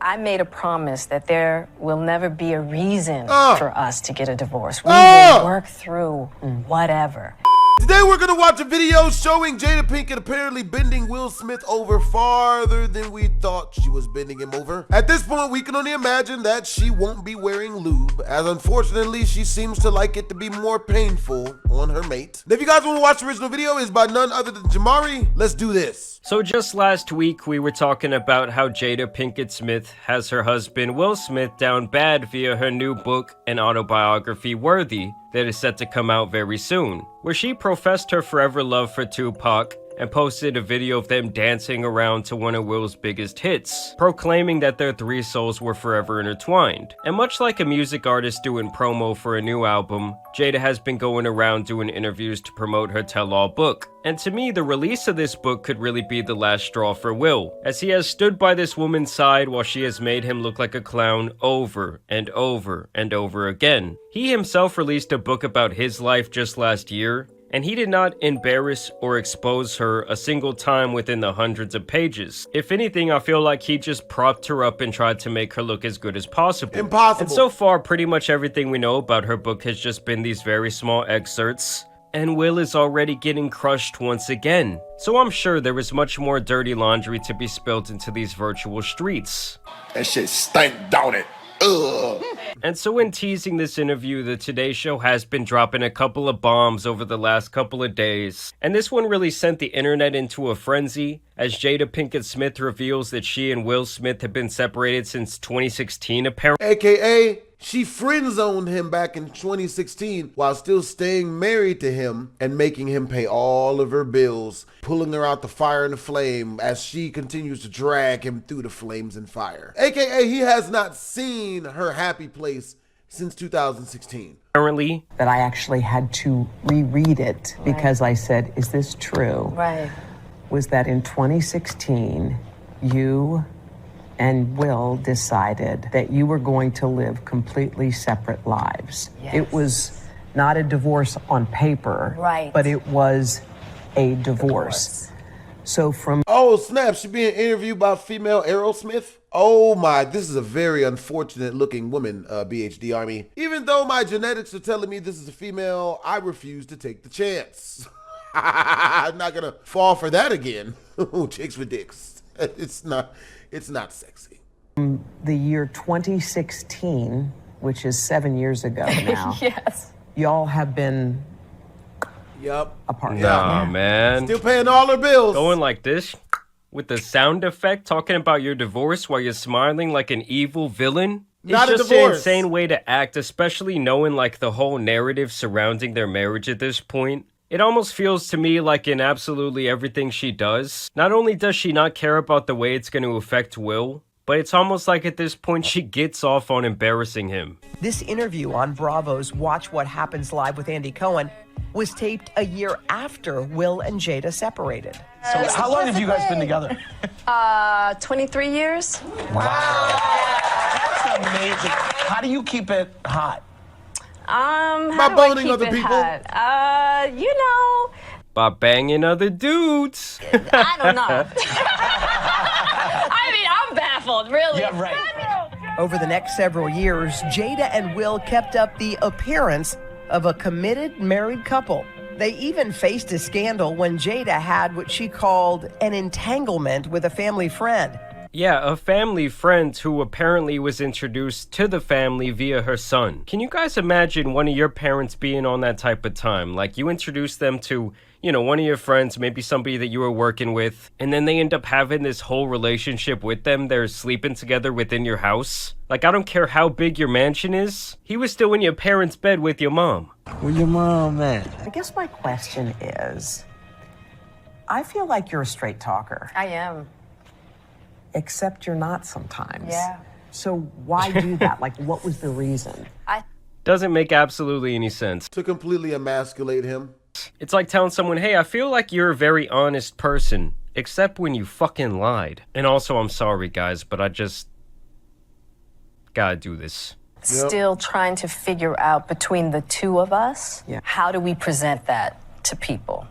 I made a promise that there will never be a reason for us to get a divorce. We will work through whatever. Today we're gonna watch a video showing Jada Pinkett apparently bending Will Smith over farther than we thought she was bending him over. At this point, we can only imagine that she won't be wearing lube, as unfortunately she seems to like it to be more painful on her mate. And if you guys want to watch the original video, it's by none other than Jamari. Let's do this. So just last week, we were talking about how Jada Pinkett Smith has her husband Will Smith down bad via her new book and autobiography, Worthy, that is set to come out very soon, where she professed her forever love for Tupac and posted a video of them dancing around to one of Will's biggest hits, proclaiming that their three souls were forever intertwined. And much like a music artist doing promo for a new album, Jada has been going around doing interviews to promote her tell-all book. And to me, the release of this book could really be the last straw for Will, as he has stood by this woman's side while she has made him look like a clown over and over and over again. He himself released a book about his life just last year, and he did not embarrass or expose her a single time within the hundreds of pages. If anything, I feel like he just propped her up and tried to make her look as good as possible. Impossible. And so far, pretty much everything we know about her book has just been these very small excerpts, and Will is already getting crushed once again. So I'm sure there is much more dirty laundry to be spilled into these virtual streets. That shit stank, don't it? Ugh. And so in teasing this interview, the Today Show has been dropping a couple of bombs over the last couple of days. And this one really sent the internet into a frenzy, as Jada Pinkett Smith reveals that she and Will Smith have been separated since 2016 apparently. AKA, she friend-zoned him back in 2016 while still staying married to him and making him pay all of her bills, pulling her out the fire and the flame as she continues to drag him through the flames and fire. AKA, he has not seen her happy place since 2016. Apparently, that I actually had to reread it because I said, is this true? Right. Was that in 2016, you and Will decided that you were going to live completely separate lives. Yes. It was not a divorce on paper, right, but it was a divorce. So from... Oh snap, she being interviewed by female Aerosmith? Oh my, this is a very unfortunate looking woman, BHD Army. Even though my genetics are telling me this is a female, I refuse to take the chance. I'm not gonna fall for that again. Chicks with dicks. It's not sexy. The year 2016, which is 7 years ago now. Yes. Y'all have been apart. nah, man. Still paying all her bills. Going like this, with the sound effect, talking about your divorce while you're smiling like an evil villain. Not it's a just an divorce. insane way to act, especially knowing like the whole narrative surrounding their marriage at this point. It almost feels to me like in absolutely everything she does, not only does she not care about the way it's going to affect Will, but it's almost like at this point she gets off on embarrassing him. This interview on Bravo's Watch What Happens Live with Andy Cohen was taped a year after Will and Jada separated. So how long have you guys been together? 23 years. Wow. That's amazing. How do you keep it hot? How do boning I keep other it people? hot? You know, By banging other dudes. I don't know. I mean, I'm baffled, really. Yeah, right. Over the next several years, Jada and Will kept up the appearance of a committed married couple. They even faced a scandal when Jada had what she called an entanglement with a family friend. Yeah, a family friend who apparently was introduced to the family via her son. Can you guys imagine one of your parents being on that type of time? Like, you introduce them to, you know, one of your friends, maybe somebody that you were working with, and then they end up having this whole relationship with them. They're sleeping together within your house. Like, I don't care how big your mansion is. He was still in your parents' bed with your mom. Where your mom at? I guess my question is, I feel like you're a straight talker. I am. Except you're not sometimes. Yeah. So why do that? Like, what was the reason? Doesn't make absolutely any sense. To completely emasculate him. It's like telling someone, hey, I feel like you're a very honest person, except when you fucking lied. And also, I'm sorry, guys, but I just gotta do this. Still trying to figure out between the two of us, how do we present that to people?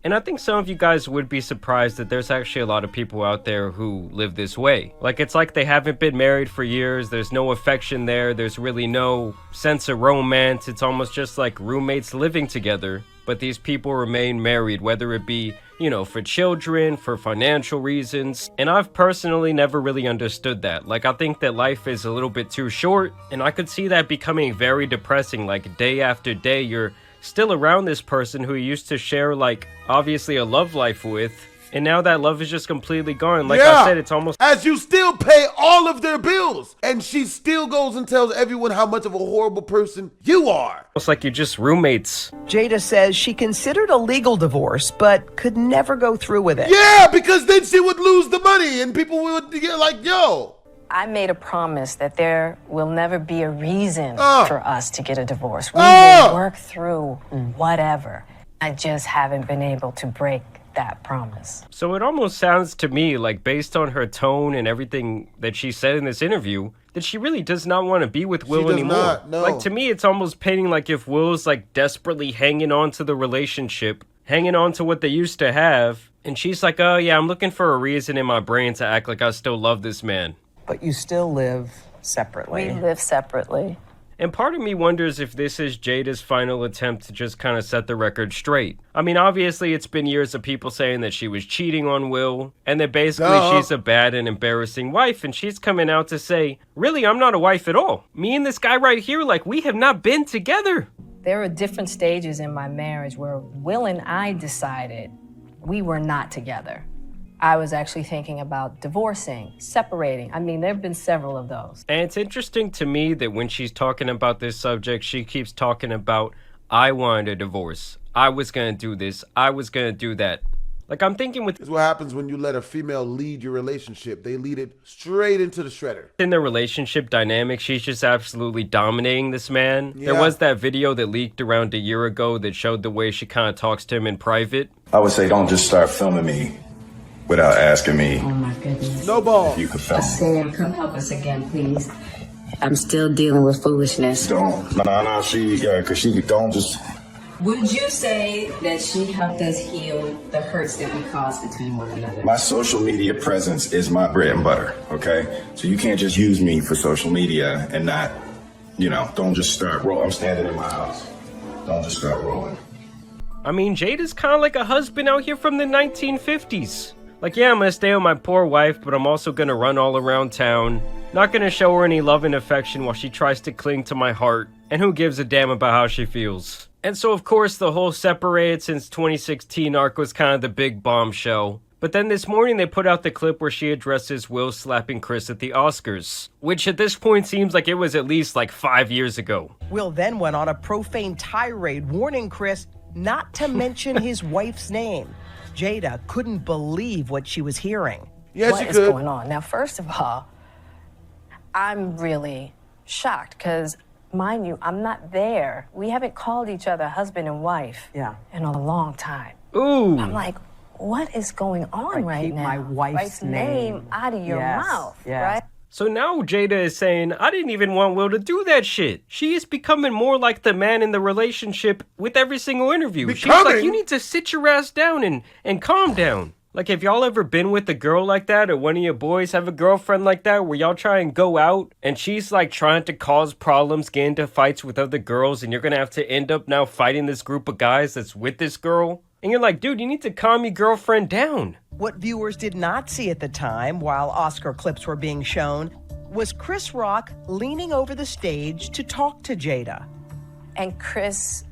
And I think some of you guys would be surprised that there's actually a lot of people out there who live this way. Like, it's like they haven't been married for years, there's no affection there, there's really no sense of romance, it's almost just like roommates living together. But these people remain married, whether it be, you know, for children, for financial reasons. And I've personally never really understood that. Like, I think that life is a little bit too short, and I could see that becoming very depressing. Like, day after day, you're still around this person who you used to share, like, obviously a love life with, and now that love is just completely gone. Like I said, it's almost as you still pay all of their bills, and she still goes and tells everyone how much of a horrible person you are. almost like you're just roommates. Jada says she considered a legal divorce, but could never go through with it. Yeah, because then she would lose the money, and people would get like, yo. I made a promise that there will never be a reason for us to get a divorce. We will work through whatever. I just haven't been able to break that promise. So it almost sounds to me like, based on her tone and everything that she said in this interview, that she really does not want to be with Will anymore. Not, no. Like, to me, it's almost painting like if Will's like desperately hanging on to the relationship, hanging on to what they used to have, and she's like, oh yeah, I'm looking for a reason in my brain to act like I still love this man. But you still live separately. We live separately. And part of me wonders if this is Jada's final attempt to just kind of set the record straight. I mean, obviously, it's been years of people saying that she was cheating on Will, and that basically she's a bad and embarrassing wife, and she's coming out to say, really, I'm not a wife at all. Me and this guy right here, like, we have not been together. There are different stages in my marriage where Will and I decided we were not together. I was actually thinking about divorcing, separating. I mean, there have been several of those. And it's interesting to me that when she's talking about this subject, she keeps talking about, I wanted a divorce. I was going to do this. I was going to do that. Like, I'm thinking with... This is what happens when you let a female lead your relationship. They lead it straight into the shredder. In the relationship dynamic, she's just absolutely dominating this man. Yeah. There was that video that leaked around a year ago that showed the way she kind of talks to him in private. I would say, don't just start filming me without asking me. Oh my goodness. No ball. If you could film me. Sam, come help us again, please. I'm still dealing with foolishness. Don't. No, because she don't just... Would you say that she helped us heal the hurts that we caused between one another? My social media presence is my bread and butter, okay? So you can't just use me for social media and not, you know, don't just start rolling. I'm standing in my house. Don't just start rolling. I mean, Jada's kind of like a husband out here from the 1950s. Like, yeah, I'm gonna stay with my poor wife, but I'm also gonna run all around town. Not gonna show her any love and affection while she tries to cling to my heart. And who gives a damn about how she feels? And so, of course, the whole separated since 2016 arc was kind of the big bombshell. But then this morning they put out the clip where she addresses Will slapping Chris at the Oscars, which at this point seems like it was at least like 5 years ago. Will then went on a profane tirade warning Chris not to mention his wife's name. Jada couldn't believe what she was hearing. Yes, What is going on? Now, first of all, I'm really shocked because, mind you, I'm not there. We haven't called each other husband and wife in a long time. Ooh. I'm like, what is going on right keep now? my wife's name out of your mouth, right? So now Jada is saying, I didn't even want Will to do that shit. She is becoming more like the man in the relationship with every single interview. She's like, you need to sit your ass down and calm down. Like, have y'all ever been with a girl like that, or one of your boys have a girlfriend like that, where y'all try and go out, and she's like trying to cause problems, get into fights with other girls, and you're gonna have to end up now fighting this group of guys that's with this girl? And you're like, dude, you need to calm your girlfriend down. What viewers did not see at the time, while Oscar clips were being shown, was Chris Rock leaning over the stage to talk to Jada. And Chris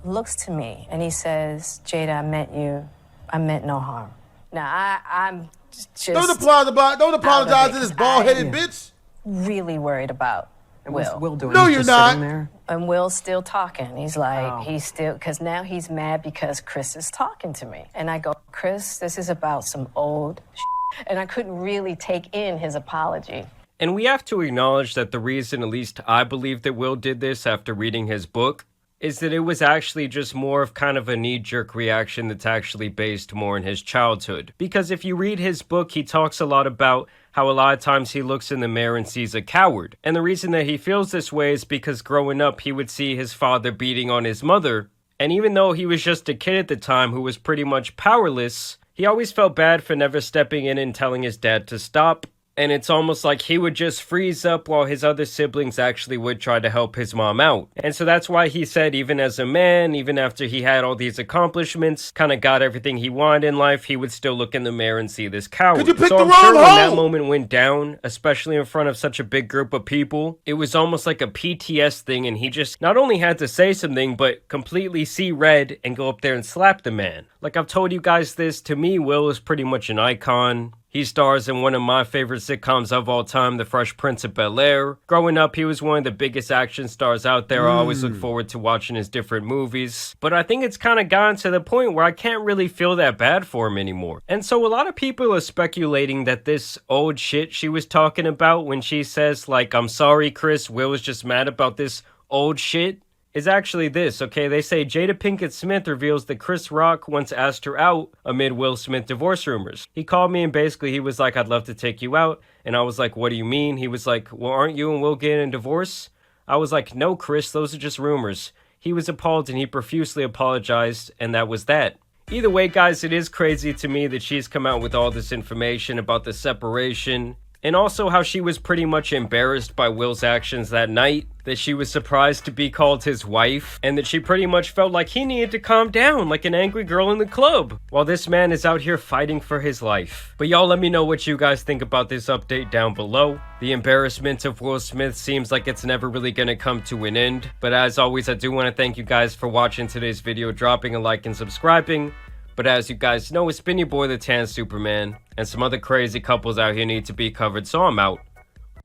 looks to me and he says, Jada, I meant no harm. Now, I'm just... Don't apologize to this bald-headed bitch. Really worried about Will. Will doing No, he's you're just not. sitting there? And Will's still talking. He's like, he's still, because now he's mad because Chris is talking to me. And I go, Chris, this is about some old shit. And I couldn't really take in his apology. And we have to acknowledge that the reason, at least I believe, that Will did this after reading his book is that it was actually just more of kind of a knee-jerk reaction that's actually based more in his childhood. Because if you read his book, he talks a lot about how a lot of times he looks in the mirror and sees a coward. And the reason that he feels this way is because growing up, he would see his father beating on his mother, And even though he was just a kid at the time who was pretty much powerless, he always felt bad for never stepping in and telling his dad to stop. And it's almost like he would just freeze up while his other siblings actually would try to help his mom out. And so that's why he said even as a man, even after he had all these accomplishments, kind of got everything he wanted in life, he would still look in the mirror and see this coward. Could you pick so the I'm wrong sure when hole? that moment went down, especially in front of such a big group of people, it was almost like a PTS thing, and he just not only had to say something, but completely see red and go up there and slap the man. Like I've told you guys this, to me, Will is pretty much an icon. He stars in one of my favorite sitcoms of all time, The Fresh Prince of Bel-Air. Growing up, he was one of the biggest action stars out there. I always look forward to watching his different movies. But I think it's kind of gotten to the point where I can't really feel that bad for him anymore. And so a lot of people are speculating that this old shit she was talking about when she says, like, I'm sorry, Chris, Will was just mad about this old shit, is actually this, okay? They say Jada Pinkett Smith reveals that Chris Rock once asked her out amid Will Smith divorce rumors. He called me and basically he was like, I'd love to take you out. And I was like, what do you mean? He was like, well, aren't you and Will getting a divorce? I was like, no, Chris, those are just rumors. He was appalled and he profusely apologized, and that was that. Either way, guys, it is crazy to me that she's come out with all this information about the separation, and also how she was pretty much embarrassed by Will's actions that night, that she was surprised to be called his wife, and that she pretty much felt like he needed to calm down like an angry girl in the club, while this man is out here fighting for his life. But y'all let me know what you guys think about this update down below. The embarrassment of Will Smith seems like it's never really gonna come to an end, but as always, I do want to thank you guys for watching today's video, dropping a like and subscribing. But as you guys know, it's been your boy the Tan Superman, and some other crazy couples out here need to be covered, so I'm out.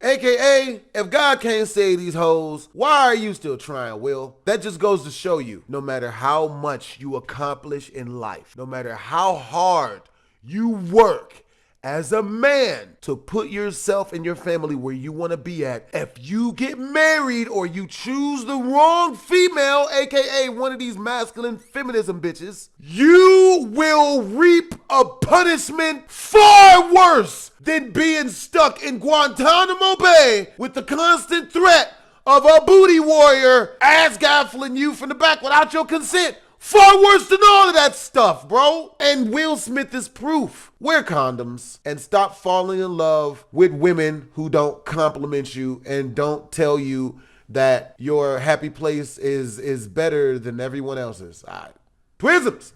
AKA, if God can't save these hoes, why are you still trying, Will? That just goes to show you, no matter how much you accomplish in life, no matter how hard you work as a man to put yourself and your family where you want to be at, if you get married or you choose the wrong female, aka one of these masculine feminism bitches, you will reap a punishment far worse than being stuck in Guantanamo Bay with the constant threat of a booty warrior ass-gaffling you from the back without your consent. Far worse than all of that stuff, bro. And Will Smith is proof. Wear condoms and stop falling in love with women who don't compliment you and don't tell you that your happy place is better than everyone else's. All right. Twisms.